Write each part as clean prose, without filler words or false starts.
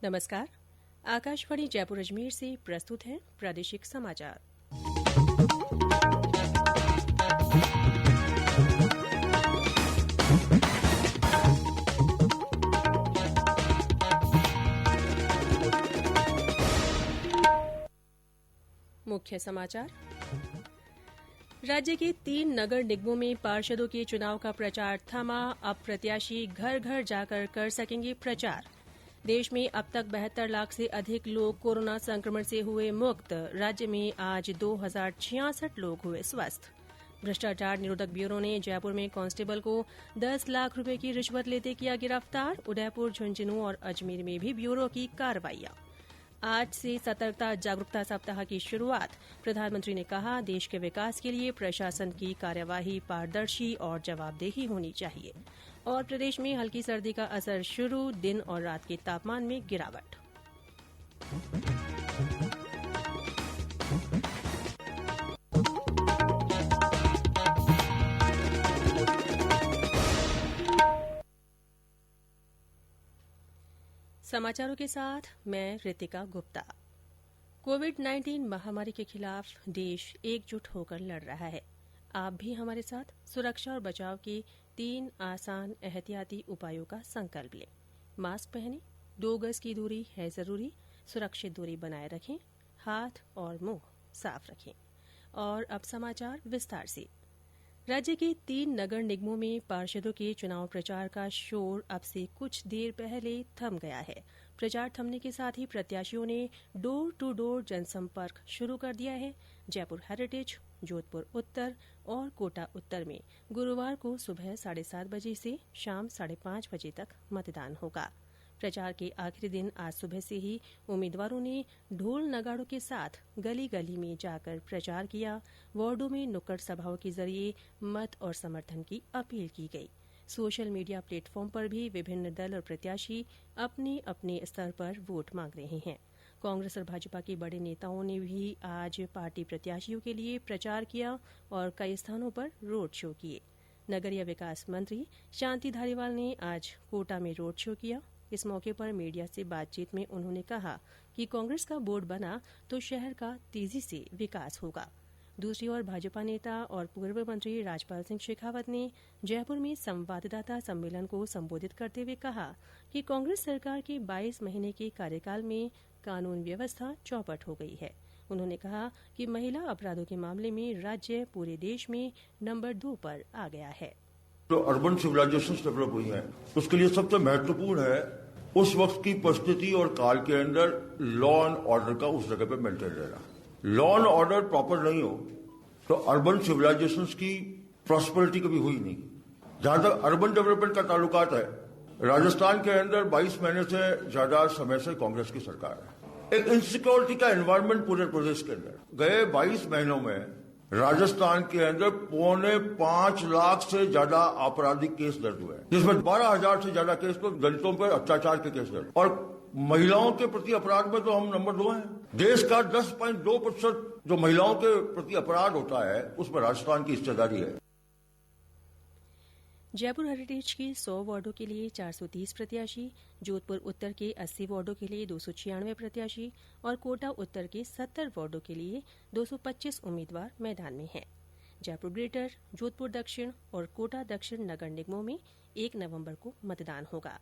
नमस्कार। आकाशवाणी जयपुर अजमेर से प्रस्तुत है प्रादेशिक समाचार। मुख्य समाचार। राज्य के 3 नगर निगमों में पार्षदों के चुनाव का प्रचार थमा। अब प्रत्याशी घर घर जाकर कर सकेंगे प्रचार। देश में अब तक 72 लाख से अधिक लोग कोरोना संक्रमण से हुए मुक्त। राज्य में आज 2066 लोग हुए स्वस्थ। भ्रष्टाचार निरोधक ब्यूरो ने जयपुर में कांस्टेबल को 10 लाख रुपए की रिश्वत लेते किया गिरफ्तार। उदयपुर, झुंझुनूं और अजमेर में भी ब्यूरो की कार्रवाइयां। आज से सतर्कता जागरूकता सप्ताह की शुरुआत। प्रधानमंत्री ने कहा, देश के विकास के लिए प्रशासन की कार्यवाही पारदर्शी और जवाबदेही होनी चाहिए। और प्रदेश में हल्की सर्दी का असर शुरू। दिन और रात के तापमान में गिरावट। समाचारों के साथ मैं रितिका गुप्ता। कोविड-19 महामारी के खिलाफ देश एकजुट होकर लड़ रहा है। आप भी हमारे साथ सुरक्षा और बचाव के 3 आसान एहतियाती उपायों का संकल्प लें। मास्क पहनें, 2 गज की दूरी है जरूरी, सुरक्षित दूरी बनाए रखें, हाथ और मुंह साफ रखें। और अब समाचार विस्तार से। राज्य के 3 नगर निगमों में पार्षदों के चुनाव प्रचार का शोर अब से कुछ देर पहले थम गया है। प्रचार थमने के साथ ही प्रत्याशियों ने डोर टू डोर जनसंपर्क शुरू कर दिया है। जयपुर हेरिटेज, जोधपुर उत्तर और कोटा उत्तर में गुरुवार को सुबह 7:30 बजे से शाम 5:30 बजे तक मतदान होगा। प्रचार के आखिरी दिन आज सुबह से ही उम्मीदवारों ने ढोल नगाड़ों के साथ गली गली में जाकर प्रचार किया। वार्डों में नुक्कड़ सभाओं के जरिए मत और समर्थन की अपील की गई। सोशल मीडिया प्लेटफॉर्म पर भी विभिन्न दल और प्रत्याशी अपने अपने स्तर पर वोट मांग रहे हैं। कांग्रेस और भाजपा के बड़े नेताओं ने भी आज पार्टी प्रत्याशियों के लिए प्रचार किया और कई स्थानों पर रोड शो किए। नगरीय विकास मंत्री शांति धारीवाल ने आज कोटा में रोड शो किया। इस मौके पर मीडिया से बातचीत में उन्होंने कहा कि कांग्रेस का बोर्ड बना तो शहर का तेजी से विकास होगा। दूसरी ओर भाजपा नेता और पूर्व मंत्री राजपाल सिंह शेखावत ने जयपुर में संवाददाता सम्मेलन को संबोधित करते हुए कहा कि कांग्रेस सरकार के 22 महीने के कार्यकाल में कानून व्यवस्था चौपट हो गई है। उन्होंने कहा कि महिला अपराधों के मामले में राज्य पूरे देश में नंबर 2 पर आ गया है। जो अर्बन सिविलाइजेशन डेवलप हुई है, उसके लिए सबसे महत्वपूर्ण है उस वक्त की परिस्थिति और काल के अंदर लॉ एंड ऑर्डर का उस जगह पे मेंटेन रहना। लॉ एंड ऑर्डर प्रॉपर नहीं हो तो अर्बन सिविलाइजेशन की प्रॉस्पेरिटी कभी हुई नहीं। जहां तक अर्बन डेवलपमेंट का ताल्लुकात है, राजस्थान के अंदर 22 महीने से ज्यादा समय से कांग्रेस की सरकार है। एक इनसिक्योरिटी का एनवायरमेंट पूरे प्रदेश के अंदर गए 22 महीनों में राजस्थान के अंदर 4.25 लाख से ज्यादा आपराधिक केस दर्ज हुए, जिसमें 12,000 से ज्यादा केस तो दलितों पर अत्याचार के केस दर्ज। और महिलाओं के प्रति अपराध में तो हम नंबर 2 हैं। देश का 10.2% जो महिलाओं के प्रति अपराध होता है, उसमें राजस्थान की हिस्सेदारी है। जयपुर हेरिटेज के 100 वार्डों के लिए 430 प्रत्याशी, जोधपुर उत्तर के 80 वार्डों के लिए 296 प्रत्याशी और कोटा उत्तर के 70 वार्डों के लिए 225 उम्मीदवार मैदान में हैं। जयपुर ग्रेटर, जोधपुर दक्षिण और कोटा दक्षिण नगर निगमों में 1 नवंबर को मतदान होगा।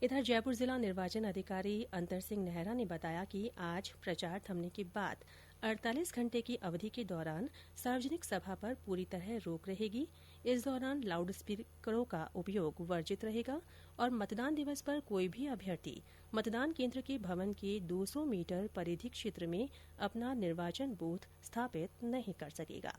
इधर जयपुर जिला निर्वाचन अधिकारी अंतर सिंह नेहरा ने बताया कि आज प्रचार थमने के बाद 48 घंटे की अवधि के दौरान सार्वजनिक सभा पर पूरी तरह रोक रहेगी। इस दौरान लाउड स्पीकरों का उपयोग वर्जित रहेगा और मतदान दिवस पर कोई भी अभ्यर्थी मतदान केंद्र के भवन के 200 मीटर परिधि क्षेत्र में अपना निर्वाचन बूथ स्थापित नहीं कर सकेगा।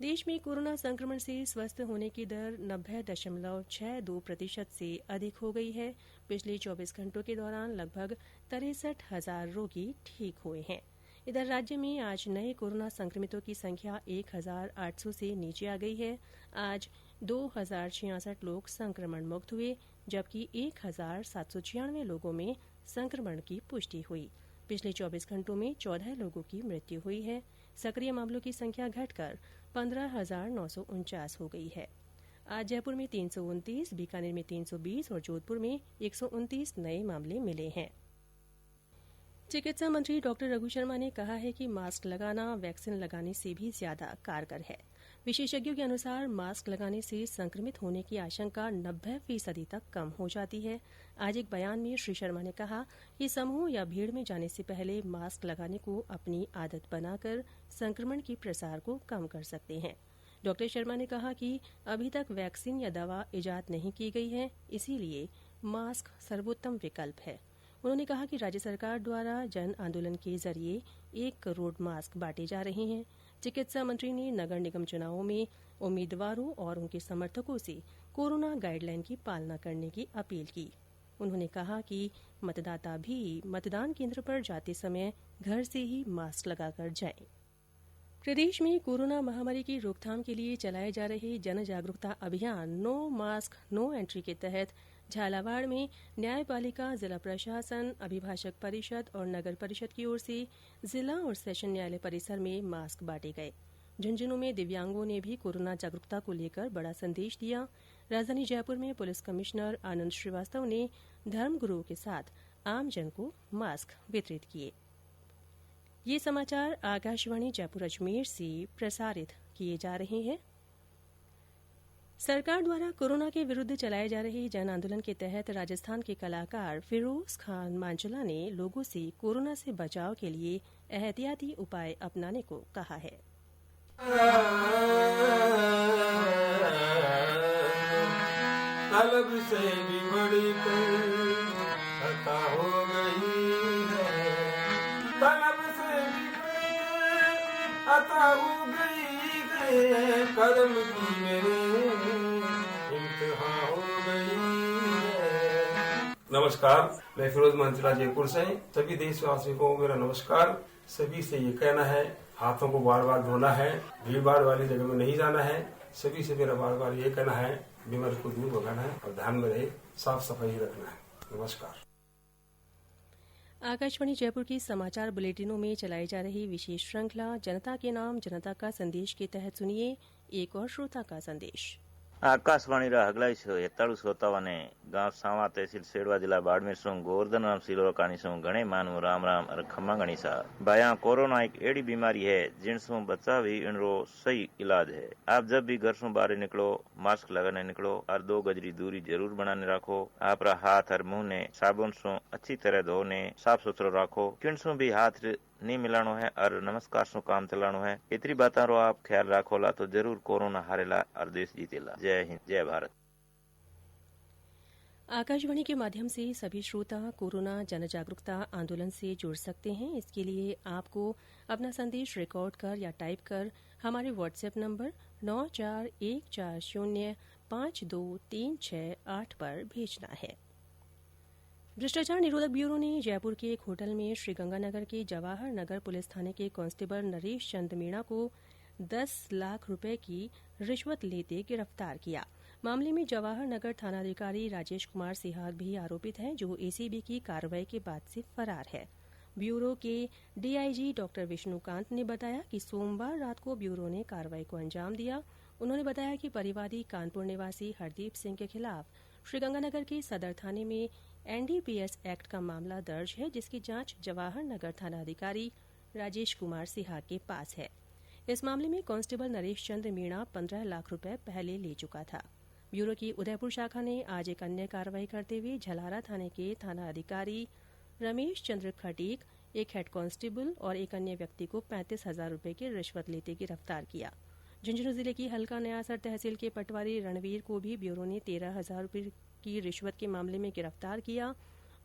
देश में कोरोना संक्रमण से स्वस्थ होने की दर 90.62% से अधिक हो गई है। पिछले 24 घंटों के दौरान लगभग 63,000 रोगी ठीक हुए हैं। इधर राज्य में आज नए कोरोना संक्रमितों की संख्या 1,800 से नीचे आ गई है। आज 2,066 लोग संक्रमण मुक्त हुए, जबकि 1,796 लोगों में संक्रमण की पुष्टि हुई। पिछले 24 घंटों में 14 लोगों की मृत्यु हुई है। सक्रिय मामलों की संख्या घटकर 15,949 हो गई है। आज जयपुर में 329, बीकानेर में 320 और जोधपुर में 129 नए मामले मिले हैं। चिकित्सा मंत्री डॉक्टर रघु शर्मा ने कहा है कि मास्क लगाना वैक्सीन लगाने से भी ज्यादा कारगर है। विशेषज्ञों के अनुसार मास्क लगाने से संक्रमित होने की आशंका 90% तक कम हो जाती है। आज एक बयान में श्री शर्मा ने कहा कि समूह या भीड़ में जाने से पहले मास्क लगाने को अपनी आदत बनाकर संक्रमण के प्रसार को कम कर सकते हैं। डॉक्टर शर्मा ने कहा कि अभी तक वैक्सीन या दवा इजाद नहीं की गई है, इसीलिए मास्क सर्वोत्तम विकल्प है। उन्होंने कहा कि राज्य सरकार द्वारा जन आंदोलन के जरिए 1 करोड़ मास्क बांटे जा रहे हैं। चिकित्सा मंत्री ने नगर निगम चुनावों में उम्मीदवारों और उनके समर्थकों से कोरोना गाइडलाइन की पालना करने की अपील की। उन्होंने कहा कि मतदाता भी मतदान केंद्र पर जाते समय घर से ही मास्क लगाकर जाएं। प्रदेश में कोरोना महामारी की रोकथाम के लिए चलाए जा रहे जन जागरूकता अभियान नो मास्क नो एंट्री के तहत झालावाड़ में न्यायपालिका, जिला प्रशासन, अभिभाषक परिषद और नगर परिषद की ओर से जिला और सेशन न्यायालय परिसर में मास्क बांटे गए। झुंझुनू में दिव्यांगों ने भी कोरोना जागरूकता को लेकर बड़ा संदेश दिया। राजधानी जयपुर में पुलिस कमिश्नर आनंद श्रीवास्तव ने धर्मगुरुओं के साथ आमजन को मास्क वितरित किए। ये समाचार आकाशवाणी जयपुर अजमेर से प्रसारित किए जा रहे हैं। सरकार द्वारा कोरोना के विरुद्ध चलाए जा रहे जन आंदोलन के तहत राजस्थान के कलाकार फिरोज खान मांचला ने लोगों से कोरोना से बचाव के लिए एहतियाती उपाय अपनाने को कहा है। तलब से भी बड़ी खता हो गई है, तलब से भी बड़ी अता हो गई है, कदम की मेरे इम्तिहान हो गई है। नमस्कार, मैं फिरोज मांचला जयपुर से। सभी देशवासियों को मेरा नमस्कार। सभी से ये कहना है, हाथों को बार बार धोना है, भीड़ भाड़ वाली जगह में नहीं जाना है। सभी से मेरा बार बार ये कहना है, बीमारी को दूर भगाना है और ध्यान में रहे साफ सफाई रखना है। नमस्कार। आकाशवाणी जयपुर की समाचार बुलेटिनों में चलाई जा रही विशेष श्रृंखला जनता के नाम जनता का संदेश के तहत सुनिए एक और श्रोता का संदेश। आकाशवाणी हगलाई हेताळु श्रोताओने गांव सावा तहसील सेडवा जिला बाड़मेर सु गोवर्धन राम सिलोकानी सु घणे मानव राम राम और खम्मा गणी सा। भाया कोरोना एक एड़ी बीमारी है जिन सु बचाव ही इनरो सही इलाज है। आप जब भी घर सु बाहर निकलो मास्क लगाने निकलो और 2 गज की दूरी जरूर बनाने रखो। आप हाथ और मुंह ने साबुन सु अच्छी तरह धोने साफ सुथरो रखो। किन सु भी हाथ नहीं मिलानो है और नमस्कार सु काम चलानो है। इतनी बातों रो आप ख्याल रखोला तो जरूर कोरोना हारेला और देश जीतेला। जय हिंद, जय भारत। आकाशवाणी के माध्यम से सभी श्रोता कोरोना जन जागरूकता आंदोलन से जुड़ सकते हैं। इसके लिए आपको अपना संदेश रिकॉर्ड कर या टाइप कर हमारे व्हाट्सएप नंबर 9414052368 पर भेजना है। भ्रष्टाचार निरोधक ब्यूरो ने जयपुर के एक होटल में श्रीगंगानगर के जवाहर नगर पुलिस थाने के कांस्टेबल नरेश चंद मीणा को 10 लाख रुपए की रिश्वत लेते गिरफ्तार किया। मामले में जवाहर नगर थानाधिकारी राजेश कुमार सिहाग भी आरोपित है, जो एसीबी की कार्रवाई के बाद से फरार है। ब्यूरो के डीआईजी डॉक्टर विष्णुकांत ने बताया कि सोमवार रात को ब्यूरो ने कार्रवाई को अंजाम दिया। उन्होंने बताया कि परिवादी कानपुर निवासी हरदीप सिंह के खिलाफ श्रीगंगानगर के सदर थाने में एनडीपीएस एक्ट का मामला दर्ज है, जिसकी जांच जवाहर नगर थानाधिकारी राजेश कुमार सिहाग के पास है। इस मामले में कांस्टेबल नरेश चंद्र मीणा 15 लाख रुपए पहले ले चुका था। ब्यूरो की उदयपुर शाखा ने आज एक अन्य कार्रवाई करते हुए झलारा थाने के थाना अधिकारी रमेश चंद्र खटीक, एक हेड कांस्टेबल और एक अन्य व्यक्ति को 35,000 रुपए की रिश्वत लेते गिरफ्तार किया। झुंझुनू जिले की हल्का नयासर तहसील के पटवारी रणवीर को भी ब्यूरो ने 13,000 रुपए की रिश्वत के मामले में गिरफ्तार किया।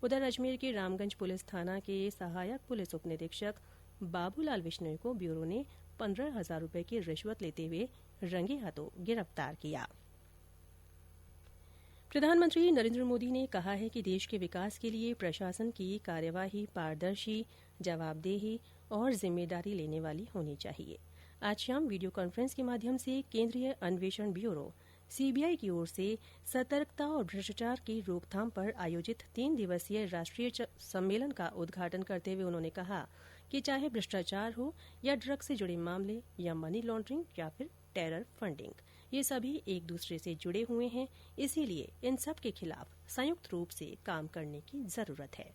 उधर अजमेर के रामगंज पुलिस थाना के सहायक पुलिस उपनिरीक्षक बाबूलाल विश्नोई को ब्यूरो ने 15,000 रुपए की रिश्वत लेते हुए रंगे हाथों गिरफ्तार किया। प्रधानमंत्री नरेंद्र मोदी ने कहा है कि देश के विकास के लिए प्रशासन की कार्यवाही पारदर्शी, जवाबदेही और जिम्मेदारी लेने वाली होनी चाहिए। आज शाम वीडियो कॉन्फ्रेंस के माध्यम से केंद्रीय अन्वेषण ब्यूरो सीबीआई की ओर से सतर्कता और भ्रष्टाचार की रोकथाम पर आयोजित 3 दिवसीय राष्ट्रीय सम्मेलन का उद्घाटन करते हुए उन्होंने कहा कि चाहे भ्रष्टाचार हो या ड्रग्स से जुड़े मामले या मनी लॉन्ड्रिंग या फिर टेरर फंडिंग, ये सभी एक दूसरे से जुड़े हुए हैं, इसीलिए इन सब के खिलाफ संयुक्त रूप से काम करने की जरूरत है।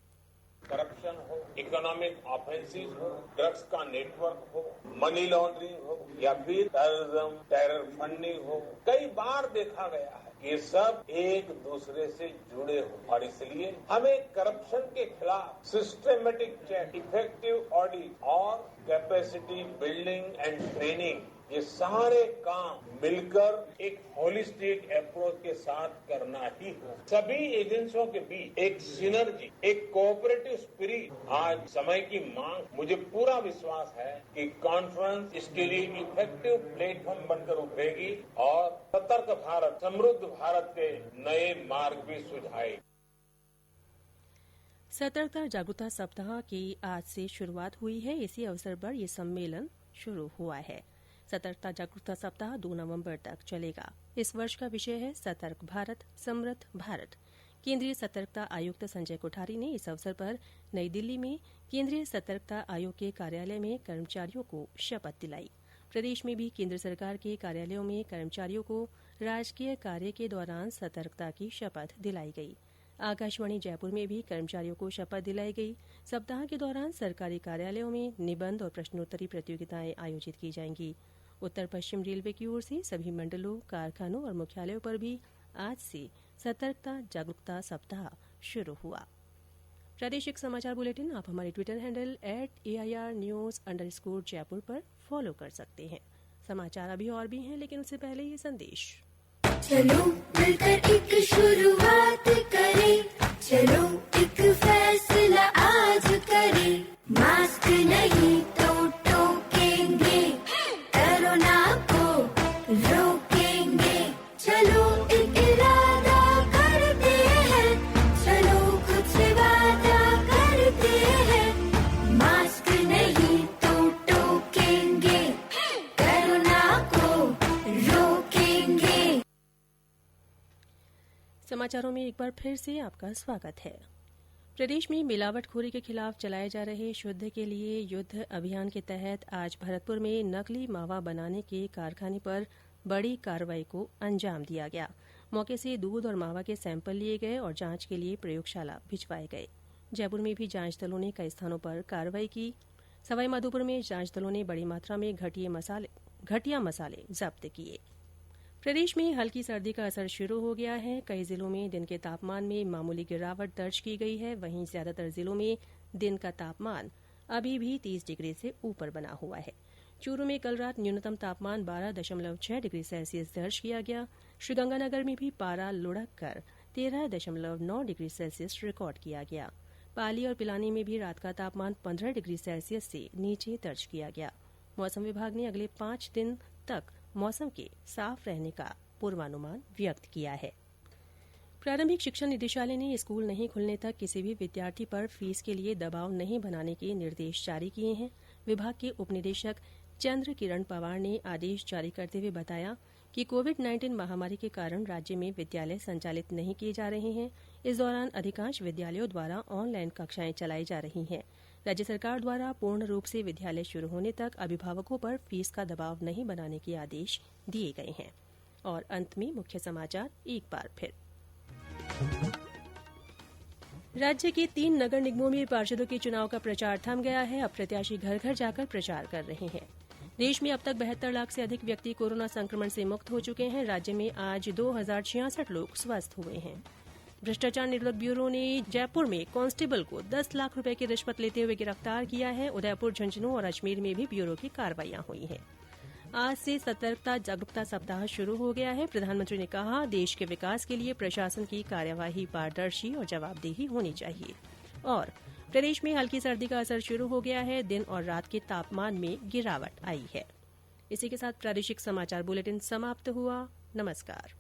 करप्शन हो, इकोनॉमिक ऑफेंसिव हो, ड्रग्स का नेटवर्क हो, मनी लॉन्ड्रिंग हो या फिर टेररिज्म, टेरर फंडिंग हो, कई बार देखा गया है ये सब एक दूसरे से जुड़े हो और इसलिए हमें करप्शन के खिलाफ सिस्टमेटिक चेक, इफेक्टिव ऑडिट और कैपेसिटी बिल्डिंग एंड ट्रेनिंग, ये सारे काम मिलकर एक होलिस्टिक अप्रोच के साथ करना ही हो। सभी एजेंसियों के बीच एक सिनर्जी, एक कोऑपरेटिव स्पिरिट आज समय की मांग। मुझे पूरा विश्वास है कि कॉन्फ्रेंस इसके लिए इफेक्टिव प्लेटफॉर्म बनकर उभरेगी और सतर्क भारत, समृद्ध भारत के नए मार्ग भी सुझाएगी। सतर्कता जागरूकता सप्ताह की आज से शुरुआत हुई है। इसी अवसर पर यह सम्मेलन शुरू हुआ है। सतर्कता जागरूकता सप्ताह 2 नवंबर तक चलेगा। इस वर्ष का विषय है सतर्क भारत समृद्ध भारत। केंद्रीय सतर्कता आयुक्त संजय कोठारी ने इस अवसर पर नई दिल्ली में केंद्रीय सतर्कता आयोग के कार्यालय में कर्मचारियों को शपथ दिलाई। प्रदेश में भी केंद्र सरकार के कार्यालयों में कर्मचारियों को राजकीय कार्य के दौरान सतर्कता की शपथ दिलाई गई। आकाशवाणी जयपुर में भी कर्मचारियों को शपथ दिलाई गई। सप्ताह के दौरान सरकारी कार्यालयों में निबंध और प्रश्नोत्तरी प्रतियोगिताएं आयोजित की जाएंगी। उत्तर पश्चिम रेलवे की ओर से सभी मंडलों, कारखानों और मुख्यालयों पर भी आज से सतर्कता जागरूकता सप्ताह शुरू हुआ। प्रादेशिक समाचार बुलेटिन आप हमारे ट्विटर हैंडल @AIRnews_जयपुर पर फॉलो कर सकते हैं। समाचार अभी और भी हैं, लेकिन उससे पहले ये संदेश। चलो मिलकर एक शुरुआत करें, चलो एक फैसला आज करें, मास्क नहीं तो टोकेंगे, कोरोना को रोकेंगे, चलो एक इरादा करते हैं, चलो कुछ वादा करते हैं, मास्क नहीं तो टोकेंगे, कोरोना को रोकेंगे। समाचारों में एक बार फिर से आपका स्वागत है। प्रदेश में मिलावटखोरी के खिलाफ चलाए जा रहे शुद्ध के लिए युद्ध अभियान के तहत आज भरतपुर में नकली मावा बनाने के कारखाने पर बड़ी कार्रवाई को अंजाम दिया गया। मौके से दूध और मावा के सैंपल लिए गए और जांच के लिए प्रयोगशाला भिजवाए गए। जयपुर में भी जांच दलों ने कई स्थानों पर कार्रवाई की। सवाईमाधोपुर में जांच दलों ने बड़ी मात्रा में घटिया मसाले जब्त किए। प्रदेश में हल्की सर्दी का असर शुरू हो गया है। कई जिलों में दिन के तापमान में मामूली गिरावट दर्ज की गई है। वहीं ज्यादातर जिलों में दिन का तापमान अभी भी 30 डिग्री से ऊपर बना हुआ है। चूरू में कल रात न्यूनतम तापमान 12.6 डिग्री सेल्सियस दर्ज किया गया। श्रीगंगानगर में भी पारा लुढ़क कर 13.9 डिग्री सेल्सियस रिकॉर्ड किया गया। पाली और पिलानी में भी रात का तापमान 15 डिग्री सेल्सियस से नीचे दर्ज किया गया। मौसम विभाग ने अगले 5 दिन तक मौसम के साफ रहने का पूर्वानुमान व्यक्त किया है। प्रारंभिक शिक्षा निदेशालय ने स्कूल नहीं खुलने तक किसी भी विद्यार्थी पर फीस के लिए दबाव नहीं बनाने के निर्देश जारी किए हैं। विभाग के उपनिदेशक चंद्र किरण पवार ने आदेश जारी करते हुए बताया कि कोविड-19 महामारी के कारण राज्य में विद्यालय संचालित नहीं किए जा रहे हैं। इस दौरान अधिकांश विद्यालयों द्वारा ऑनलाइन कक्षाएं चलाई जा रही हैं। राज्य सरकार द्वारा पूर्ण रूप से विद्यालय शुरू होने तक अभिभावकों पर फीस का दबाव नहीं बनाने के आदेश दिए गए हैं। और अंत में मुख्य समाचार एक बार फिर। राज्य के 3 नगर निगमों में पार्षदों के चुनाव का प्रचार थम गया है। अब प्रत्याशी घर घर जाकर प्रचार कर रहे हैं। देश में अब तक 72 लाख से अधिक व्यक्ति कोरोना संक्रमण से मुक्त हो चुके हैं। राज्य में आज 2066 लोग स्वस्थ हुए हैं। भ्रष्टाचार निरोधक ब्यूरो ने जयपुर में कांस्टेबल को 10 लाख रुपए की रिश्वत लेते हुए गिरफ्तार किया है। उदयपुर, झुंझुनू और अजमेर में भी ब्यूरो की कार्रवाइयां हुई हैं। आज से सतर्कता जागरूकता सप्ताह शुरू हो गया है। प्रधानमंत्री ने कहा, देश के विकास के लिए प्रशासन की कार्यवाही पारदर्शी और जवाबदेही होनी चाहिए। और प्रदेश में हल्की सर्दी का असर शुरू हो गया है। दिन और रात के तापमान में गिरावट आई है। इसी के साथ प्रादेशिक समाचार बुलेटिन समाप्त हुआ। नमस्कार।